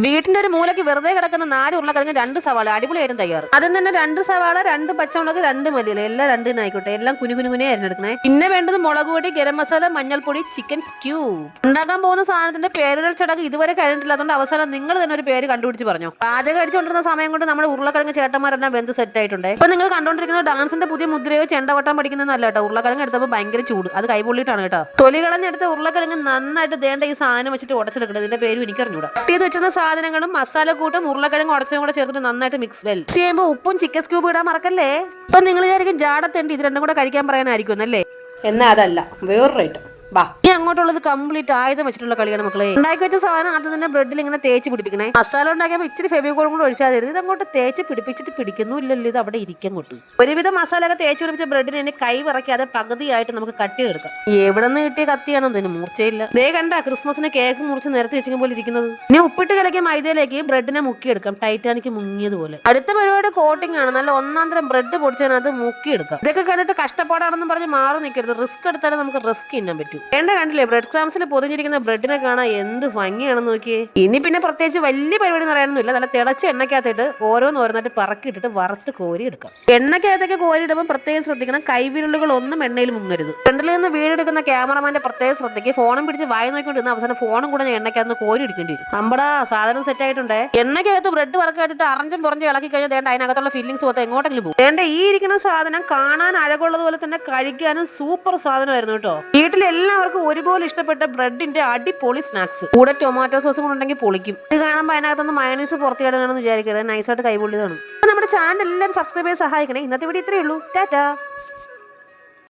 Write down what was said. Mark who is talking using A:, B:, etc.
A: വീട്ടിന്റെ ഒരു മൂലയ്ക്ക് വെറുതെ കിടക്കുന്ന 4 ഉരുളക്കിഴങ്ങ് 2 സവാള അടിപൊളിയായിരുന്നു തയ്യാറ്. അതിൽ തന്നെ 2 സവാള 2 പച്ചമുളക് 2 മല്ലിയില എല്ലാം 2 ആയിക്കോട്ടെ. എല്ലാം കുനുകുനെ അരിഞ്ഞെടുക്കണേ. പിന്നെ വേണ്ടത് മുളക് പൊടി, ഗരം മസാല, മഞ്ഞൾപ്പൊടി, ചിക്കൻ ക്യൂബ്. ഉണ്ടാക്കാൻ പോകുന്ന സാധനത്തിന്റെ പേരുകൾ ചടങ്ങ് ഇതുവരെ കഴിഞ്ഞിട്ടില്ലാത്തതുകൊണ്ട് അവസാനം നിങ്ങൾ തന്നെ ഒരു പേര് കണ്ടുപിടിച്ച് പറഞ്ഞു. പാചകം അടിച്ചുകൊണ്ടിരുന്ന സമയം കൊണ്ട് നമ്മുടെ ഉരുളക്കിഴങ്ങ് ചേട്ടന്മാരെല്ലാം വെന്ത് സെറ്റ് ആയിട്ടുണ്ട്. ഇപ്പൊ നിങ്ങൾ കണ്ടോണ്ടിരിക്കുന്ന ഡാൻസിന്റെ പുതിയ മുദ്രയോ ചെണ്ടവട്ടം പഠിക്കുന്നതല്ല കേട്ടോ. ഉരുളക്കിഴങ്ങ് എടുത്തപ്പോൾ ഭയങ്കര ചൂട്, അത് കൈപൊള്ളിയിട്ടാണ് കേട്ടോ. തൊലി കളഞ്ഞെടുത്ത ഉരുളക്കിഴങ്ങ് നന്നായിട്ട് ദേണ്ട ഈ സാധനം വെച്ചിട്ട് ഉടച്ചെടുക്കണം. ഇതിന്റെ പേരും എനിക്കറിഞ്ഞൂടാ. കട്ട് ചെയ്ത് വെച്ചിരുന്ന സാധനങ്ങളും മസാലക്കൂട്ടും ഉരുളക്കിഴങ്ങ് ഉടച്ചതും കൂടെ ചേർത്തിട്ട് നന്നായിട്ട് മിക്സ് ചെയ്യുമ്പോൾ ഉപ്പും ചിക്കൻ ക്യൂബ് ഇടാൻ മറക്കല്ലേ. ഇപ്പൊ നിങ്ങൾ വിചാരിക്കും ജാടത്തേണ്ടി ഇത് രണ്ടും കൂടെ കഴിക്കാൻ പറയാനായിരിക്കും അല്ലേ? എന്നാ അതല്ല, വേറൊരു ഐറ്റം. ഇനി അങ്ങോട്ടുള്ളത് കംപ്ലീറ്റ് ആയുധം വെച്ചിട്ടുള്ള കളിയാണ് മക്കളെ. ഉണ്ടാക്കി വെച്ച സാധനം അത് തന്നെ ബ്രെഡിൽ ഇങ്ങനെ തേച്ച് പിടിപ്പിക്കണേ. മസാല ഉണ്ടാക്കിയപ്പോൾ ഇച്ചിരി ഫെവിക്കോളും കൂടെ ഒഴിച്ചാൽ തരുത്. ഇത് അങ്ങോട്ട് തേച്ച് പിടിപ്പിച്ചിട്ട് പിടിക്കുന്നില്ലല്ലോ, ഇത് അവിടെ ഇരിക്കും അങ്ങോട്ട്. ഒരുവിധം മസാല ഒക്കെ തേച്ച് പിടിപ്പിച്ച ബ്രെഡിന് ഇനി കൈ വിറക്കാതെ പകുതിയായിട്ട് നമുക്ക് കട്ട് ചെയ്തെടുക്കാം. എവിടെ നിന്ന് കിട്ടിയ കത്തിയാണോ ഇതിന് മൂർച്ചയില്ല. ദേ കണ്ട ക്രിസ്മസിന് കേക്ക് മുറിച്ച് നിരത്തി വെച്ചിരിക്കും പോലെ ഇരിക്കുന്നത്. ഇനി ഉപ്പിട്ട് കലക്കിയ മൈദയിലേക്ക് ബ്രെഡിനെ മുക്കിയെടുക്കാം, ടൈറ്റാനിക്ക് മുങ്ങിയതുപോലെ. അടുത്ത പരിപാടി കോട്ടിംഗ് ആണ്. നല്ല ഒന്നാം തരം ബ്രെഡ് പൊടിച്ചതിനകത്ത് മുക്കിയെടുക്കാം. ഇതൊക്കെ കണ്ടിട്ട് കഷ്ടപ്പാടാണെന്ന് പറഞ്ഞ് മാറി നിൽക്കരുത്. റിസ്ക് എടുത്താലേ നമുക്ക് റിസ്ക് തിന്നാൻ പറ്റും. കണ്ടില്ലേ ബ്രെഡ് ക്രാംസിൽ പൊതിഞ്ഞിരിക്കുന്ന ബ്രെഡിനെ കാണാൻ എന്ത് ഭംഗിയാണെന്ന് നോക്കിയേ. ഇനി പിന്നെ പ്രത്യേകിച്ച് വലിയ പരിപാടി എന്ന് പറയാനൊന്നുമില്ല. നല്ല തിളച്ച എണ്ണക്കകത്തിട്ട് ഓരോന്നായിട്ട് പറക്കിയിട്ടിട്ട് വറുത്ത് കോരി എടുക്കാം. എണ്ണക്കകത്തൊക്കെ കോരി ഇടുമ്പോൾ പ്രത്യേകം ശ്രദ്ധിക്കണം, കൈവിരലുകൾ ഒന്നും എണ്ണയിൽ മുങ്ങരുത്. ഫ്രണ്ടിൽ നിന്ന് വീടെടുക്കുന്ന ക്യാമറമാന്റെ പ്രത്യേക ശ്രദ്ധയ്ക്ക് ഫോണും പിടിച്ച് വായി നോക്കിക്കൊണ്ടിരുന്ന അവസാനം ഫോണും കൂടെ എണ്ണക്കകത്ത് കോരി എടുക്കേണ്ടി വരും. അമ്പടാ സാധനം സെറ്റ് ആയിട്ടുണ്ട്. എണ്ണക്കകത്ത് ബ്രെഡ് വറക്കാട്ടിട്ട് അറഞ്ചും പുറഞ്ചും ഇളക്കി കഴിഞ്ഞാൽ വേണ്ട അതിനകത്തുള്ള ഫീലിംഗ്സ് മൊത്തം എങ്ങോട്ടെങ്കിലും പോകും. വേണ്ട ഈ ഇരിക്കുന്ന സാധനം കാണാൻ അഴകുള്ളതുപോലെ തന്നെ കഴിക്കാനും സൂപ്പർ സാധനമായിരുന്നു കേട്ടോ. വീട്ടിലെല്ലാവർക്കും ഒരുപോലെ ഇഷ്ടപ്പെട്ട ബ്രെഡിന്റെ അടിപൊളി സ്നാക്സ്. കൂടെ ടൊമാറ്റോ സോസും കൂടെ ഉണ്ടെങ്കിൽ പൊളിക്കും. ഇത് കാണുമ്പോൾ അതിനകത്തൊന്ന് മയണീസ് പുറത്തിടാണെന്ന് വിചാരിക്കരുത്, നൈസായിട്ട് കൈപൊള്ളിയതാണ്. നമ്മുടെ ചാനൽ എല്ലാവരും സബ്സ്ക്രൈബ് ചെയ്ത് സഹായിക്കണേ. ഇന്നത്തെ വീഡിയോ ഇത്രയേ ഉള്ളൂ. ടാറ്റാ.